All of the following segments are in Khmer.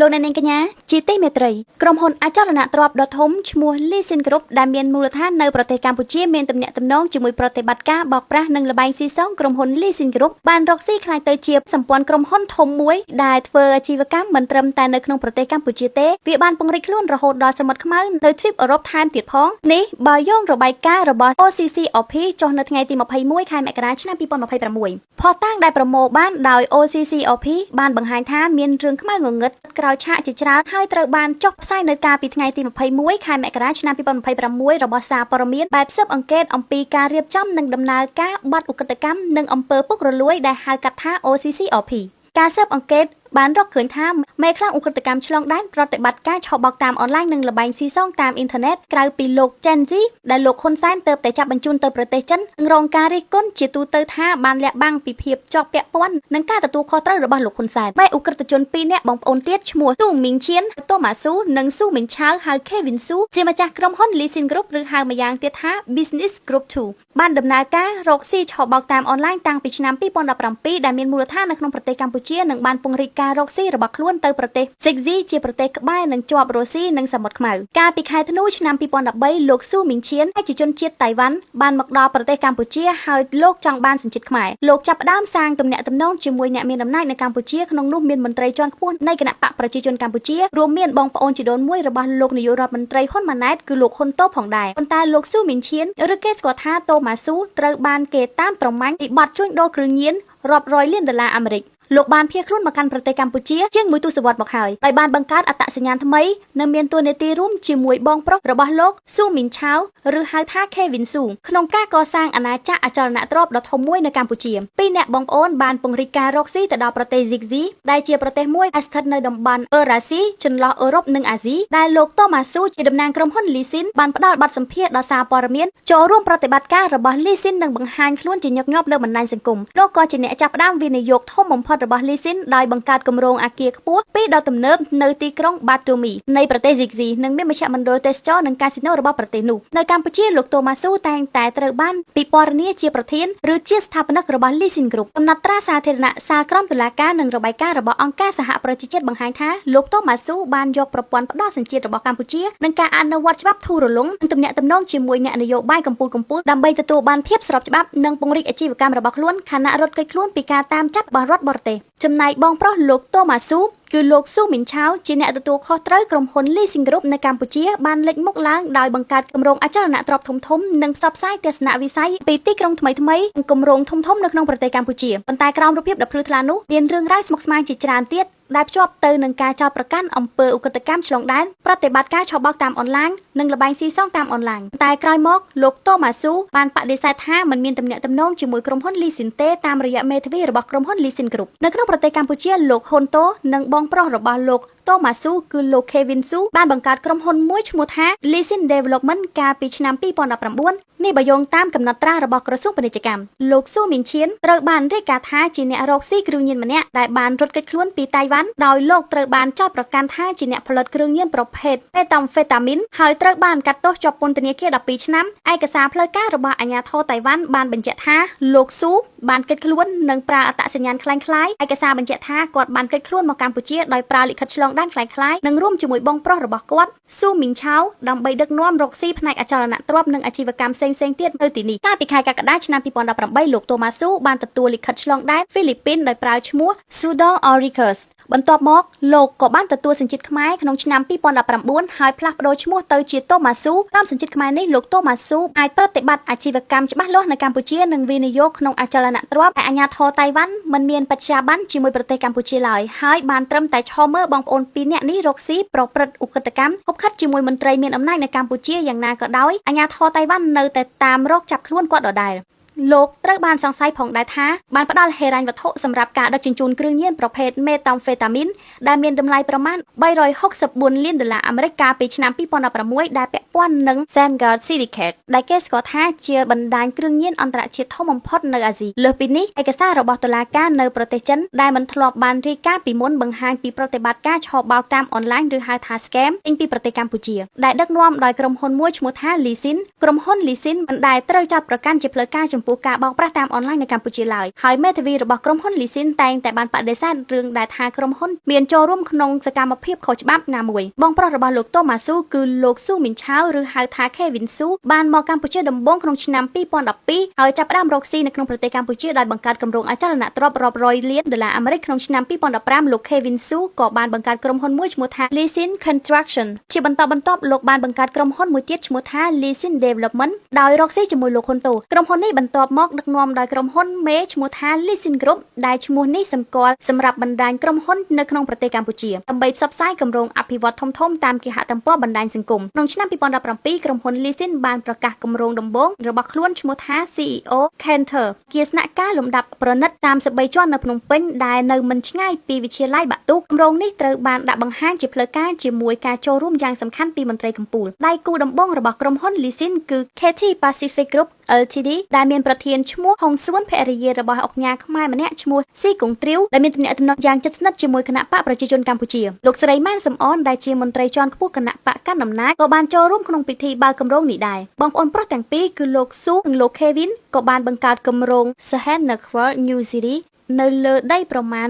លោកអ្នកនាងកញ្ញាជាទីមេត្រីក្រុមហ៊ុនអចលនទ្រព្យដ៏ធំឈ្មោះ Leasing Group ដែលមានមូលដ្ឋាននៅប្រទេសកម្ពុជាមានទំនាក់ទំនងជាមួយប្រតិបត្តិការបោកប្រាស់និងលបែងស៊ីសងក្រុមហ៊ុន Leasing Group បានរកស៊ីខ្លាយទៅជាសម្ព័ន្ធក្រុមហ៊ុនធំមួយដែលធ្វើអាជីវកម្មមិនត្រឹមតែនៅក្នុងប្រទេសកម្ពុជាទេវាបានពង្រីកខ្លួនរហូតដល់សមុទ្រខ្មៅនៅទ្វីបអឺរ៉ុបថែមទៀតផងនេះបើយោងរបាយការណ៍របស់ OCCOP ចុះនៅថ្ងៃទី21ខែមករាឆ្នាំ2026ផតាំងដែលប្រមូលបានដោយ OCCOP បានបង្ហាញថាមានរឿងខ្មៅងងឹតក្រោយឆាកជាច្រើនហើយត្រូវបានចុះផ្សាយនៅកាលពីថ្ងៃទី21ខែមករាឆ្នាំ2026របស់សារព័ត៌មានបែបស៊ើបអង្កេតអំពីការរៀបចំនិងដំណើរការបាត់ឧក្រិដ្ឋកម្មនិងអំពើពុករលួយដែលហៅកាត់ថា OCCOP ការស៊ើបអង្កេតបានរកឃើញថាមេខ្លាំងឧក្រិដ្ឋកម្មឆ្លងដែនប្រតិបត្តិការឆបោកតាមអនឡាញនិងលបែងស៊ីសងតាមអ៊ីនធឺណិតក្រៅពីលោក Chen Ji ដែលលោកហ៊ុនសែនទើបតែចាប់បញ្ជូនទៅប្រទេសចិនរងការរិះគន់ជាទូទៅថាបានលាក់បាំងពីភាពជាប់ពាក់ព័ន្ធនឹងការទទួលខុសត្រូវរបស់លោកហ៊ុនសែនបែឧក្រិដ្ឋជន2នាក់បងប្អូនទៀតឈ្មោះស៊ូមីងឈៀនតូម៉ាស៊ូនិងស៊ូមីងឆៅហៅ Kevin Su ជាម្ចាស់ក្រុមហ៊ុន Leasing Group ឬហៅម្យ៉ាងទៀតថា Business Group 2បានដំណើរការរកស៊ីឆបោកតាមអនឡាញតាំងពីឆ្នាំ2017ដែលមានមូលដ្ឋាននៅក្នុងប្រទេសកម្ពុជានិងបានពង្រីកការរកស៊ីរបស់ខ្លួនទៅប្រទេសស៊ីកស៊ីជាប្រទេសក្បែរនឹងជាប់រុស្ស៊ីនិងសមុទ្រខ្មៅកាលពីខែធ្នូឆ្នាំ2013លោកស៊ូមីងឈៀនជាជនជាតិតៃវ៉ាន់បានមកដល់ប្រទេសកម្ពុជាហើយលោកចង់បានសញ្ជាតិខ្មែរលោកចាប់ផ្ដើមសាងទំនាក់ទំនងជាមួយអ្នកមានអំណាចនៅកម្ពុជាក្នុងនោះមានមន្ត្រីជាន់ខ្ពស់នៃគណៈបកប្រជាជនកម្ពុជារួមមានបងប្អូនជីដូនមួយរបស់លោកនាយករដ្ឋមន្ត្រីហ៊ុនម៉ាណែតគឺលោកហ៊ុនតូផងដែរប៉ុន្តែលោកស៊ូមីងឈៀនឬគេស្គាល់ថាតូម៉ាស៊ូត្រូវបានគេតាមប្រម៉ាញ់ពីបទជួញដូរគ្រឿងញៀនរាប់រយលានដុល្លារអាមេរិកលោកបានភៀសខ្លួនមកកាន់ប្រទេសកម្ពុជាជាង1ទសវត្សរ៍មកហើយដោយបានបង្កើតអត្តសញ្ញាណថ្មីនិងមានតួនាទីរួមជាមួយបងប្រុសរបស់លោកស៊ូមីងឆៅឬហៅថា Kevin Su ក្នុងការកសាងអាណាចក្រអចលនទ្រព្យដ៏ធំមួយនៅកម្ពុជាពីរអ្នកបងប្អូនបានពង្រីកការរកស៊ីទៅដល់ប្រទេសស៊ីកស៊ីដែលជាប្រទេសមួយដែលស្ថិតនៅតំបន់អឺរ៉ាស៊ីចន្លោះអឺរ៉ុបនិងអាស៊ីដែលលោកតូម៉ាស៊ូជាតំណាងក្រុមហ៊ុន Leasing បានផ្ដល់បទសម្ភាសន៍ដល់សារព័ត៌មានចូលរួមប្រតិបត្តិការរបស់ Leasing និងបង្ហាញខ្លួនជាញឹកញាប់លើបណ្ដាញសង្គមលោកក៏ជាអ្នកចាប់ផ្ដើមវិនិយោគធំបំផុតរបស់ Leasingដោយបង្កើតគម្រោងអគារខ្ពស់ពីរដ៏ទំនើបនៅទីក្រុងបាតូមីនៃប្រទេសស៊ីកស៊ីនិងមានមជ្ឈមណ្ឌលទេសចរនិងកាស៊ីណូរបស់ប្រទេសនោះនៅកម្ពុជាលោកតូម៉ាស៊ូតែងតែត្រូវបានពិពណ៌នាជាប្រធានឬជាស្ថាបនិករបស់ Leasing Group កំណត់ត្រាសាធារណៈសាលក្រមតុលាការនិងរបាយការណ៍របស់អង្គការសហប្រជាជាតិបង្ហាញថាលោកតូម៉ាស៊ូបានយកប្រព័ន្ធផ្ដល់សញ្ជាតិរបស់កម្ពុជានិងការអនុវត្តច្បាប់ធូររលុងនិងទំនាក់ទំនងជាមួយអ្នកនយោបាយកម្ពុជាដើម្បីទទួលបានភាពស្របច្បាប់និងពង្រីកអាជីវកម្មរបស់ខ្លួនខណៈរត់គេចខ្លួនពីការតាមចាប់របស់រដ្ឋបរទេសចំណែកបងប្រុសលោកតូម៉ាស៊ូគឺលោកស៊ូមីងឆៅជាអ្នកទទួលខុសត្រូវក្រុមហ៊ុន Leasing Group នៅកម្ពុជាបានលេចមុខឡើងដោយបង្កើតគម្រោងអចលនទ្រព្យធំៗនិងផ្សព្វផ្សាយទស្សនវិស័យពីទីក្រុងថ្មីៗនិងគម្រោងធំៗនៅក្នុងប្រទេសកម្ពុជាប៉ុន្តែក្រោមរូបភាពដ៏ភ្លឺថ្លានោះមានរឿងរ៉ាវស្មុគស្មាញជាច្រើនទៀតដែលភ្ជាប់ទៅនឹងការចោទប្រកាន់អំពើឧក្រិដ្ឋកម្មឆ្លងដែនប្រតិបត្តិការឆបោកតាមអនឡាញនិងលបែងស៊ីសងតាមអនឡាញតែក្រោយមកលោកតូម៉ាស៊ូបានបដិសេធថាមិនមានទំនាក់ទំនងជាមួយក្រុមហ៊ុន Leasing ទេតាមរយៈមេធាវីរបស់ក្រុមហ៊ុន Leasing Group នៅក្នុងប្រទេសកម្ពុជាលោកហ៊ុនតូនិងបងប្រុសរបស់លោកតូម៉ាស៊ូគឺលោក Kevin Su បានបង្កើតក្រុមហ៊ុនមួយឈ្មោះថា Leasing Development កាលពីឆ្នាំ2019នេះបើយោងតាមកំណត់ត្រារបស់ក្រសួងពាណិជ្ជកម្មលោកស៊ូមីងឈៀនត្រូវបានរាយការណ៍ថាជាអ្នករកស៊ីគ្រឿងញៀនម្នាក់ដែលបានរត់គេចខ្លួនពីតៃវ៉ាន់ដោយលោកត្រូវបានចោទប្រកាន់ថាជាអ្នកផលិតគ្រឿងញៀនប្រភេទ Methamphetamine ហើយត្រូវបានកាត់ទោសជាប់ពន្ធនាគារ12ឆ្នាំឯកសារផ្លូវការរបស់អាជ្ញាធរតៃវ៉ាន់បានបញ្ជាក់ថាលោកស៊ូបានគេចខ្លួននិងប្រើអត្តសញ្ញាណคล้ายៗឯកសារបញ្ជាក់ថាគាត់បានគេចខ្លួនមកកម្ពុជាដោយប្រើលិខិតឆ្លងដែនคล้ายៗនិងរួមជាមួយបងប្រុសរបស់គាត់ស៊ូមីងឆៅដើម្បីដឹកនាំរកស៊ីផ្នែកអចលនទ្រព្យនិងអាជីវកម្មផ្សេងៗទៀតនៅទីនេះកាលពីខែកក្កដាឆ្នាំ2018លោកតូម៉ាស៊ូបានទទួលលិខិតឆ្លងដែនហ្វីលីពីនដោយប្រើឈ្មោះ Sudo Auricus បន្ទាប់មកលោកក៏បានទទួលសញ្ជាតិខ្មែរក្នុងឆ្នាំ2019ហើយផ្លាស់ប្ដូរឈ្មោះទៅជាតូម៉ាស៊ូតាមសញ្ជាតិខ្មែរនេះលោកតូម៉ាស៊ូអាចប្រតិបត្តិអាជីវកម្មច្បាស់លាស់នៅកម្ពុជានិងវិនិយោគក្នុងអចលនទ្រព្យតែអាជ្ញាធរតៃវ៉ាន់មិនមានបច្ចាប័នជាមួយប្រទេសកម្ពុជាឡើយហើយបានត្រឹមតែឈរមើលបងប្អូនពីរនាក់នេះរកស៊ីប្រព្រឹត្តឧក្រិដ្ឋកម្មហុបខិតជាមួយមន្ត្រីមានអំណាចនៅកម្ពុជាយ៉ាងណាក៏ដោយអាជ្ញាធរតៃវ៉ាន់នៅតែតាមរកចាប់ខ្លួនគាត់ដដែលលោកត្រូវបានសង្ស័យផងដែរថាបានផ្ដល់ហិរញ្ញវត្ថុសម្រាប់ការដឹកជញ្ជូនគ្រឿងញៀនប្រភេទ Methamphetamine ដែលមានតម្លៃប្រមាណ$364លានអាមេរិកកាលពីឆ្នាំ2016ដែលពាក់ ព័ន្ធនឹង Sandgard Syndicate ដែលគេស្គាល់ថាជាបណ្ដាញគ្រឿងញៀនអន្តរជាតិធំបំផុតនៅអាស៊ីលើសពីនេះឯកសាររបស់តុលាការនៅប្រទេសចិនដែលមិនធ្លាប់បានរាយការណ៍ពីមុនបង្ហាញពីប្រតិបត្តិការឆបោកតាមអនឡាញឬហៅថា scam ចេញពីប្រទេសកម្ពុជាដែលដឹកនាំដោយក្រុមហ៊ុនមួយឈ្មោះថា Lisin ក្រុមហ៊ុន Lisin មិនដែលត្រូវចាប់ប្រកាន់ជាផ្លូវការចំពោះការបោកប្រាស់តាមអនឡាញនៅកម្ពុជាឡើយហើយមេធាវីរបស់ក្រុមហ៊ុន Lisin តែងតែបានបដិសេធរឿងដែលថាក្រុមហ៊ុនមានចូលរួមក្នុងសកម្មភាពខុសច្បាប់ណាមួយបងប្រុសរបស់លោកតូម៉ាស៊ូគឺលោកស៊ូមីនឆាវឬហៅថា Kevin Su បានមកកម្ពុជាដំបូងក្នុងឆ្នាំ2012ហើយចាប់ផ្ដើមរកស៊ីនៅក្នុងប្រទេសកម្ពុជាដោយបង្កើតគម្រោងអចលនទ្រព្យរាប់រយលានដុល្លារអាមេរិកក្នុងឆ្នាំ2015លោក Kevin Su ក៏បានបង្កើតក្រុមហ៊ុនមួយឈ្មោះថា Lisin Construction ជាបន្តបន្ទាប់លោកបានបង្កើតក្រុមហ៊ុនមួយទៀតឈ្មោះថា Lisin Development ដោយរកស៊ីជាមួយលោកហ៊ុនតូក្រុមហ៊ុននេះបន្ទាប់មកដឹកនាំដោយក្រុមហ៊ុនមេឈ្មោះថា Lisin Group ដែលឈ្មោះនេះសម្គាល់សម្រាប់បណ្ដាញក្រុមហ៊ុននៅក្នុងប្រទេសកម្ពុជាដើម្បីផ្សព្វផ្សាយគម្រោងអភិវឌ្ឍធំៗតាមគេហទំព័របណ្ដាញសង្គមក្នុងឆ្នាំ2017ក្រុមហ៊ុន Lisin បានប្រកាសគម្រោងដំបូងរបស់ខ្លួនឈ្មោះថា CEO Canter គាស្នាក់ការលំដាប់ប្រណិត33ជាន់នៅភ្នំពេញដែលនៅមិនឆ្ងាយពីវិទ្យាល័យបាក់ទូគម្រោងនេះត្រូវបានដាក់បង្ហាញជាផ្លូវការជាមួយការចូលរួមយ៉ាងសំខាន់ពីមន្ត្រីកម្ពុជាដៃគូដំបូងរបស់ក្រុមហ៊ុន Lisin គឺ KT Pacific Group LTD ដែលមានប្រធានឈ្មោះហុងសួនភរិយារបស់អង្គការខ្មែរម្នាក់ឈ្មោះស៊ីកុងត្រាវដែលមានទំនាក់ទំនងយ៉ាងជិតស្និទ្ធជាមួយគណៈបកប្រជាជនកម្ពុជាលោកស្រីម៉ែនសំអនដែលជាមន្ត្រីជាន់ខ្ពស់គណៈបកកណ្ដាលអំណាចក៏បានចូលរួមក្នុងពិធីបើកគម្រោងនេះដែរបងប្អូនប្រុសទាំងពីរគឺលោកស៊ូនិងលោក Kevin ក៏បានបង្កើតគម្រោង Sahenakwa New City នៅលើដីប្រមាណ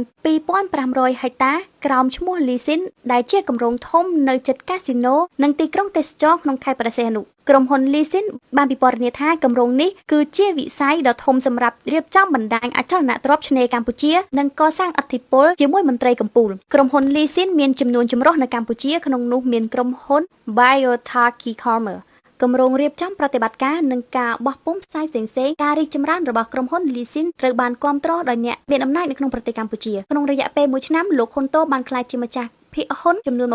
2500ហិកតាក្រោមឈ្មោះ Lisin ដែលជាគម្រោងធំនៅជិតកាស៊ីណូនិងទីក្រុងទេសចរក្នុងខេត្តព្រះសីហនុក្រុមហ៊ុន Lisin បានពិពណ៌នាថាគម្រោងនេះគឺជាវិស័យដ៏ធំសម្រាប់រៀបចំបណ្ដាញអចលនទ្រព្យឆ្នេរកម្ពុជានិងកសាងឥទ្ធិពលជាមួយមន្ត្រីកម្ពុជាក្រុមហ៊ុន Lisin មានចំនួនចម្រុះនៅកម្ពុជាក្នុងនោះមានក្រុមហ៊ុន Biotaki Farmerគម្រោងរៀបចំប្រតិបត្តិការនិងការបោះពុម្ពផ្សាយផ្សេងៗការរីកចម្រើនរបស់ក្រុមហ៊ុន Lisin ត្រូវបានគាំទ្រដោយអ្នកមានអំណាចនៅក្នុងប្រទេសកម្ពុជាក្នុងរយៈពេល1ឆ្នាំលោកហ៊ុនតូបានក្លាយជាម្ចាស់ភាគហ៊ុនចំនួន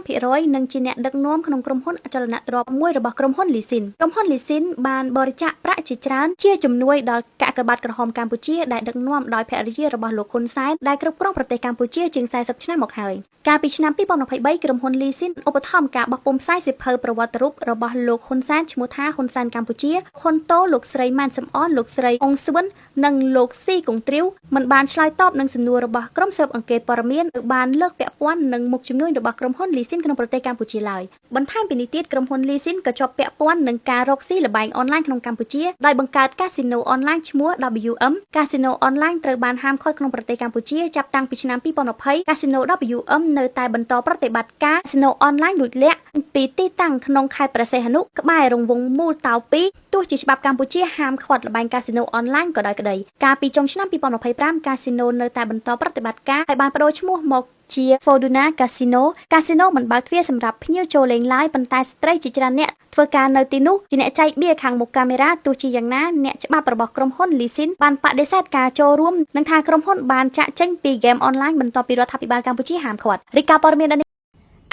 25% និងជាអ្នកដឹកនាំក្នុងក្រុមហ៊ុនអចលនទ្រព្យមួយរបស់ក្រុមហ៊ុន Lisin ក្រុមហ៊ុន Lisin បានបរិច្ចាគប្រាក់ជាច្រើនជាជំនួយដល់កាកបាទក្រហមកម្ពុជាដែលដឹកនាំដោយភរិយារបស់លោកហ៊ុនសែនដែលគ្រប់គ្រងប្រទេសកម្ពុជាជាង40ឆ្នាំមកហើយកាលពីឆ្នាំ2023ក្រុមហ៊ុន Lisin ឧបត្ថម្ភការបោះពុម្ពផ្សាយសៀវភៅប្រវត្តិរូបរបស់លោកហ៊ុនសែនឈ្មោះថាហ៊ុនសែនកម្ពុជាហ៊ុនតូលោកស្រីម៉ានសំអនលោកស្រីអុងសួននិងលោកស៊ីកុងត្រាវមិនបានឆ្លើយតបនឹងសំណួររបស់ក្រុមស៊ើបអង្កេតព័ត៌មានឬបានលើកពាក់ព័ន្ធនឹងមុខជំនួញរបស់ក្រុមហ៊ុន Lisin ក្នុងប្រទេសកម្ពុជាឡើយបន្ថែមពីនេះទៀតក្រុមហ៊ុន Lisin ក៏ជាប់ពាក់ព័ន្ធនឹងការរកស៊ីល្បែងអនឡាញក្នុងកម្ពុជាដោយបង្កើតកាស៊ីណូអនឡាញឈ្មោះ WM កាស៊ីណូអនឡាញត្រូវបានហាមឃាត់ក្នុងប្រទេសកម្ពុជាចាប់តាំងពីឆ្នាំ2020កាស៊ីណូ WM នៅតែបន្តប្រតិបត្តិការកាស៊ីណូអនឡាញលួចលាក់ពីទីតាំងក្នុងខេត្តព្រះសីហនុក្បែររង្វង់មូលតោ2ទោះជាច្បាប់កម្ពុជាហាមឃាត់ល្បែងកាស៊ីណូអនឡាញក៏ដោយក្តីកាលពីចុងឆ្នាំ2025កាស៊ីណូនៅតែបន្តប្រតិបត្តិការហើយបានប្តូរឈ្មោះមកជា Fortuna Casino កាស៊ីណូមិនបើកទ្វារសម្រាប់ភ្ញៀវចូលលេងឡើយប៉ុន្តែស្ត្រីជាច្រើនអ្នកធ្វើការនៅទីនោះជាអ្នកចែកបៀខាងមុខកាមេរ៉ាទោះជាយ៉ាងណាអ្នកច្បាប់របស់ក្រុមហ៊ុន Lisin បានបដិសេធការចូលរួមនិងថាក្រុមហ៊ុនបានចាក់ចេញពីហ្គេមអនឡាញបន្ទាប់ពីរដ្ឋាភិបាលកម្ពុជាហាមឃាត់រីកាព័ត៌មាន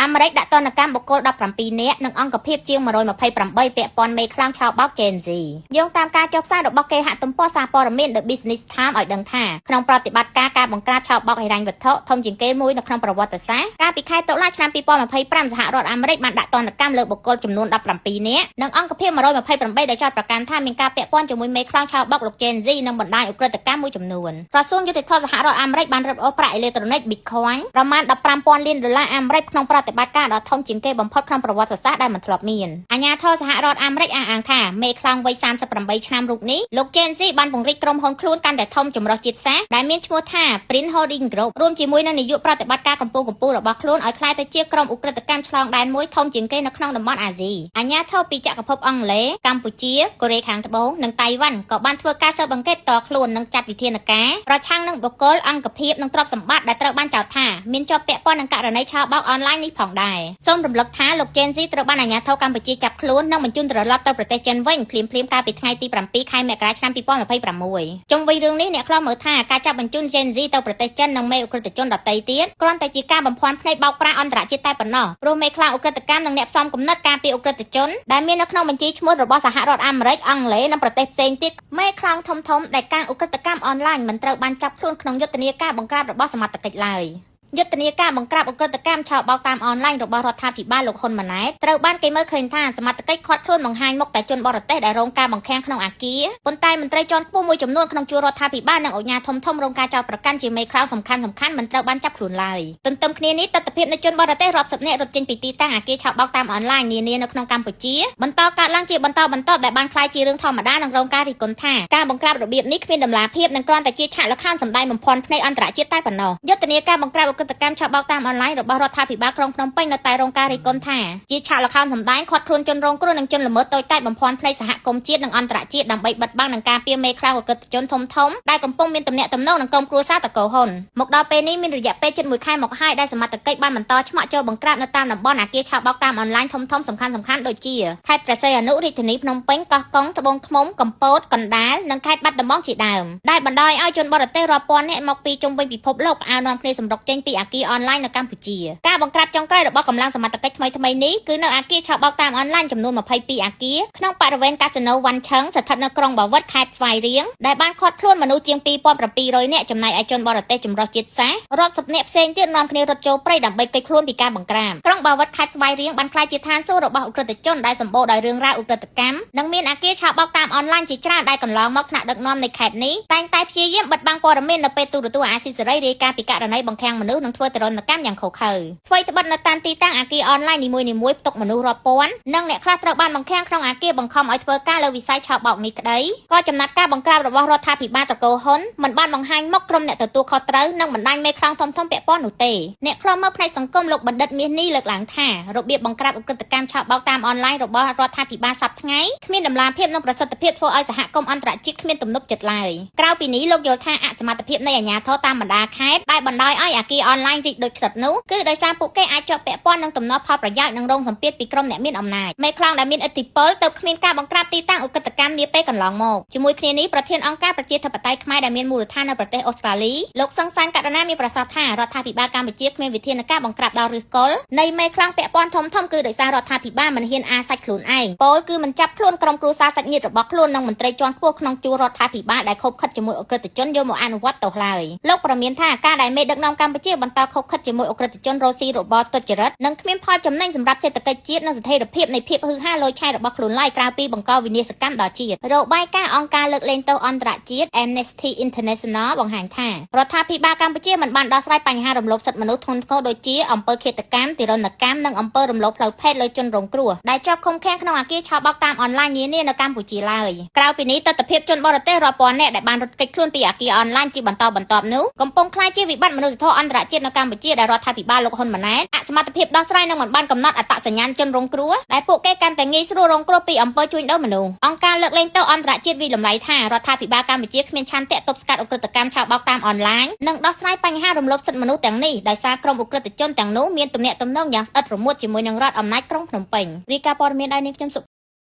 អាមេរិកដាក់ទណ្ឌកម្មបុគ្គល17នាក់និងអង្គភាពជាង128ពាក់ព័ន្ធមេខ្លាំងឆោបបោក Gen Z យោងតាមការចុះផ្សាយរបស់គេហទំព័រសារព័ត៌មាន The Business Times ឲ្យដឹងថាក្នុងប្រតិបត្តិការបង្ក្រាបឆោបបោកហិរញ្ញវត្ថុធំជាងគេមួយនៅក្នុងប្រវត្តិសាស្ត្រកាលពីខែតុលាឆ្នាំ2025សហរដ្ឋអាមេរិកបានដាក់ទណ្ឌកម្មលើបុគ្គលចំនួន17នាក់និងអង្គភាព128ដែលចោទប្រកាន់ថាមានការពាក់ព័ន្ធជាមួយមេខ្លាំងឆោបបោកលោក Gen Z និងបណ្ដាញឧក្រិដ្ឋកម្មមួយចំនួនក្រសួងយុតិធម៌សហរដ្ឋអាមេរិកបានរឹបអូសប្រាក់អេឡិចត្រូនិក Bitcoin ប្រមាណ15,000លានដុល្លារអាមេរិកក្នុងប្រតិបត្តិការដ៏ធំជាងគេបំផុតក្នុងប្រវត្តិសាស្ត្រដែលមិនធ្លាប់មានអាជ្ញាធរសហរដ្ឋអាមេរិកអះអាងថាមេខ្លាំងវ័យ38ឆ្នាំរូបនេះលោក Gen Z បានពង្រីកក្រុមហ៊ុនខ្លួនកាន់តែធំចម្រុះជាតិសាសន៍ដែលមានឈ្មោះថា Prince Holding Group រួមជាមួយនឹងនាយកប្រតិបត្តិការកម្ពុជារបស់ខ្លួនឲ្យក្លាយទៅជាក្រុមឧក្រិដ្ឋកម្មឆ្លងដែនមួយធំជាងគេនៅក្នុងតំបន់អាស៊ីអាជ្ញាធរពីចក្រភពអង់គ្លេសកម្ពុជាកូរ៉េខាងត្បូងនិងតៃវ៉ាន់ក៏បានធ្វើការស៊ើបអង្កេតតខ្លួននិងចាត់វិធានការប្រឆាំងនឹងបុគ្គលអង្គភាពនិងទ្រព្យសម្បត្តិដែលត្រូវបានចោទថាមានជាប់ពាក់ព័ន្ធនឹងករណីឆោបបោកអនឡាញនេះផងដែរសូមរំលឹកថាលោក Gen Z ត្រូវបានអាជ្ញាធរកម្ពុជាចាប់ខ្លួននិងបញ្ជូនត្រឡប់ទៅប្រទេសចិនវិញភ្លាមៗកាលពីថ្ងៃទី7ខែមករាឆ្នាំ2026ជុំវិញរឿងនេះអ្នកខ្លំមើលថាការចាប់បញ្ជូន Gen Z ទៅប្រទេសចិននិងមេឧក្រិដ្ឋជនដទៃទៀតគ្រាន់តែជាការបំភាន់ភ្នែកបោកប្រាស់អន្តរជាតិតែប៉ុណ្ណោះព្រោះមេខ្លាំងឧក្រិដ្ឋកម្មនិងអ្នកផ្សំគំនិតការពីឧក្រិដ្ឋជនដែលមាននៅក្នុងបញ្ជីឈ្មោះរបស់សហរដ្ឋអាមេរិកអង់គ្លេសនិងប្រទេសផ្សេងទៀតមេខ្លាំងធំៗដែលកាងឧក្រិដ្ឋកម្មអនឡាញមិនត្រូវបានចាប់ខ្លួនក្នុងយុទ្ធនាការបង្ក្រាបរបស់សមត្ថកិច្ចឡើយ យុទ្ធនាការបង្ក្រាបឧក្រិដ្ឋកម្មឆបោកតាមអនឡាញរបស់រដ្ឋាភិបាលលោកហ៊ុនម៉ាណែតត្រូវបានគេមើលឃើញថាសមត្ថកិច្ចខាត់ខ្លួនបង្ហាញមុខតែជនបរទេសដែលរងការបង្ខាំងក្នុងអគារប៉ុន្តែមន្ត្រីជាន់ខ្ពស់មួយចំនួនក្នុងជួររដ្ឋាភិបាលនិងអង្គការធំៗរងការចោទប្រកាន់ជាមេខ្លោងសំខាន់ៗមិនត្រូវបានចាប់ខ្លួនឡើយទន្ទឹមគ្នានេះទស្សនវិជ្ជានៃជនបរទេសរាប់សិបនាក់រត់ចេញពីទីតាំងអគារឆបោកតាមអនឡាញនានានៅក្នុងកម្ពុជាបន្តកើតឡើងជាបន្តបន្ទាប់ដែលបានក្លាយជារឿងធម្មតានិងរងការរិះគន់ថាការបង្ក្រាបរបៀបនេះគ្មានតម្លាភាពនិងគ្រាន់តែជាឆាកល្ខោនសម្ដែងបំភាន់ភ្នែកអន្តរជាតិតែប៉ុណ្ណោះយុទ្ធនាការបង្ក្រាបឧក្រិដ្ឋកម្មឆបោកតាមអនឡាញរបស់រដ្ឋាភិបាលក្រុងភ្នំពេញនៅតែរងការរិះគន់ថាជាឆាកល្ខោនសម្ដែងខាត់ខ្លួនជនរងគ្រោះនិងជនល្មើសតូចតាចបំភាន់ភ្នែកសហគមន៍ជាតិនិងអន្តរជាតិដើម្បីបិទបាំងនឹងការពារមេខ្លោងឧក្រិដ្ឋជនធំៗដែលកំពុងមានទំនាក់ទំនងនឹងក្រុមគ្រួសារតកូហ៊ុនមកដល់ពេលនេះមានរយៈពេលជិត1ខែមកហើយដែលសមត្ថកិច្ចបានបន្តឆ្មក់ចូលបង្ក្រាបនៅតាមតំបន់អគារឆបោកតាមអនឡាញធំៗសំខាន់ៗដូចជាខេត្តព្រះសីហនុរាជធានីភ្នំពេញកោះកុងត្បូងឃ្មុំកំពតកណ្ដាលនិងខេត្តបាត់ដំបងជាដើមដែលបណ្ដាលឲ្យជនបរទេសរាប់ពាន់នាក់មកពីជុំវិញពិភពលោកផ្អើលនាំគ្នាសម្រុកចេញពីអគារអនឡាញនៅកម្ពុជាការបង្ក្រាបចុងក្រោយរបស់កម្លាំងសមត្ថកិច្ចថ្មីៗនេះគឺនៅអគារឆបោកតាមអនឡាញចំនួន22អគារក្នុងបរិវេណកាស៊ីណូវ៉ាន់ឆឹងស្ថិតនៅក្រុងបាវិតខេត្តស្វាយរៀងដែលបានឃាត់ខ្លួនមនុស្សជាង2700នាក់ចំណែកឯជនបរទេសចម្រុះជាតិសាសន៍រាប់សិបនាក់ផ្សេងទៀតនាំគ្នារត់ចូលព្រៃដើម្បីគេចខ្លួនពីការបង្ក្រាបក្រុងបាវិតខេត្តស្វាយរៀងបានក្លាយជាឋានសួគ៌របស់ឧក្រិដ្ឋជនដែលសម្បូរដោយរឿងរ៉ាវឧក្រិដ្ឋកម្មនិងមានអគារឆបោកតាមអនឡាញជាច្រើនដែលកន្លងមកថ្នាក់ដឹកនាំនៃខេត្តនេះតែងតែព្យាយាមបិទបាំងព័ត៌មាននៅពេលទូរទស្សន៍អាស៊ីសេរីរាយការណ៍ពីករណីបង្ខាំងមនុស្សនិងធ្វើទរណកម្មយ៉ាងឃោរឃៅអ្វីត្បិតនៅតាមទីតាំងអគារអនឡាញនីមួយៗផ្ទុកមនុស្សរាប់ពាន់និងអ្នកខ្លះត្រូវបានបង្ខាំងក្នុងអគារបង្ខំឲ្យធ្វើការលើវិស័យឆបោកនេះក្តីក៏ចំណាត់ការបង្ក្រាបរបស់រដ្ឋាភិបាលតកូហ៊ុនមិនបានបង្ហាញមុខក្រុមអ្នកទទួលខុសត្រូវនិងបណ្ដាញមេខ្លោងធំៗពាក់ព័ន្ធនោះទេអ្នកខ្លំមើលផ្នែកសង្គមលោកបណ្ឌិតមាសនេះលើកឡើងថារបៀបបង្ក្រាបឧក្រិដ្ឋកម្មឆបោកតាមអនឡាញរបស់រដ្ឋាភិបាលសប្តាហ៍ថ្ងៃគ្មានតម្លាភាពនិងប្រសិទ្ធភាពធ្វើឲ្យសហគមន៍អន្តរជាតិគ្មានទំនុកចិត្តឡើយក្រៅពីនេះលោកយល់ថាអសមត្ថភាពនៃអាជ្ញាធរតាមបណ្ដាខេត្តដែលបណ្ដោយឲ្យអគារអនឡាញរីកដូចផ្សិតនោះគឺដោយសារពួកគេអាចជាប់ពាក់ព័ន្ធនឹងទំនាស់ផលប្រយោជន៍និងរងសម្ពាធពីក្រុមអ្នកមានអំណាចមេខ្លោងដែលមានឥទ្ធិពលទៅគ្មានការបង្ក្រាបទីតាំងឧក្រិដ្ឋកម្មនាពេលកន្លងមកជាមួយគ្នានេះប្រធានអង្គការប្រជាធិបតេយ្យខ្មែរដែលមានមូលដ្ឋាននៅប្រទេសអូស្ត្រាលីលោកសង្សានករណាមានប្រសាសន៍ថារដ្ឋាភិបាលកម្ពុជាគ្មានវិធានការបង្ក្រាបដល់ឫសគល់នៃមេខ្លោងពាក់ព័ន្ធធំៗគឺដោយសាររដ្ឋាភិបាលមិនហ៊ានអាសាច់ខ្លួនឯងពោលគឺមិនចាប់ខ្លួនក្រុមគ្រួសារសាច់ញាតិរបស់ខ្លួននិងមន្ត្រីជាន់ខ្ពស់ក្នុងជួររដ្ឋាភិបាលដែលខົບខិតជាមួយឧក្រិដ្ឋជនយកមកអនុវត្តទោសឡើយលោកប្រមានថាការដែលមេដឹកនាំកម្ពុជាបន្តខົບខិតជាមួយឧក្រិដ្ឋជនរស់ស៊ីរបបទុច្ចរិតនិងគ្មានផលចំណេញសម្រាប់សេដ្ឋកិច្ចជាតិនិងស្ថិរភាពនៃភាពហ៊ឺហាលុយឆាយរបស់ខ្លួនឡើយក្រៅពីបង្កវិនាសកម្មដល់ជាតិរបាយការណ៍អង្គការលើកលែងទោសអន្តរជាតិ Amnesty International បង្ហាញថារដ្ឋាភិបាលកម្ពុជាមិនបានដោះស្រាយបញ្ហារំលោភសិទ្ធិមនុស្សធ្ងន់ធ្ងរដូចជាអំពើឃាតកម្មទារុណកម្មនិងអំពើរំលោភផ្លូវភេទលើជនរងគ្រោះដែលជាប់ឃុំឃាំងក្នុងអគារឆបោកតាមអនឡាញនានានៅកម្ពុជាឡើយក្រៅពីនេះទស្សនវិជ្ជាជនបរទេសរាប់ពាន់នាក់ដែលបានរត់គេចខ្លួនពីអគារអនឡាញជាបន្តបន្ទាប់នោះកំពុងក្លាយជាវិបត្តិមនុស្សធម៌អន្តរជាតិនៅកម្ពុជាដែលរដ្ឋាភិបាលលោកហ៊ុនម៉ាណែតអសមត្ថភាពដោះស្រាយនិងមិនបានកំណត់អត្តសញ្ញាណជនរងគ្រោះដែលពួកគេកាន់តែងាយស្រួលរងគ្រោះពីអំពើជួញដូរមនុស្សអង្គការលើកលែងទោសអន្តរជាតិវិលំលៃថារដ្ឋាភិបាលកម្ពុជាគ្មានឆន្ទៈទប់ស្កាត់ឧក្រិដ្ឋកម្មឆបោកតាមអនឡាញនិងដោះស្រាយបញ្ហារំលោភសិទ្ធិមនុស្សទាំងនេះដោយសារក្រុមឧក្រិដ្ឋជនទាំងនោះមានទំនាក់ទំនងយ៉ាងស្អិតរមួតជាមួយនឹងរដ្ឋអំណាចក្រុងភ្នំពេញរាយការណ៍ព័ត៌មានដោយនាងខ្ញុំ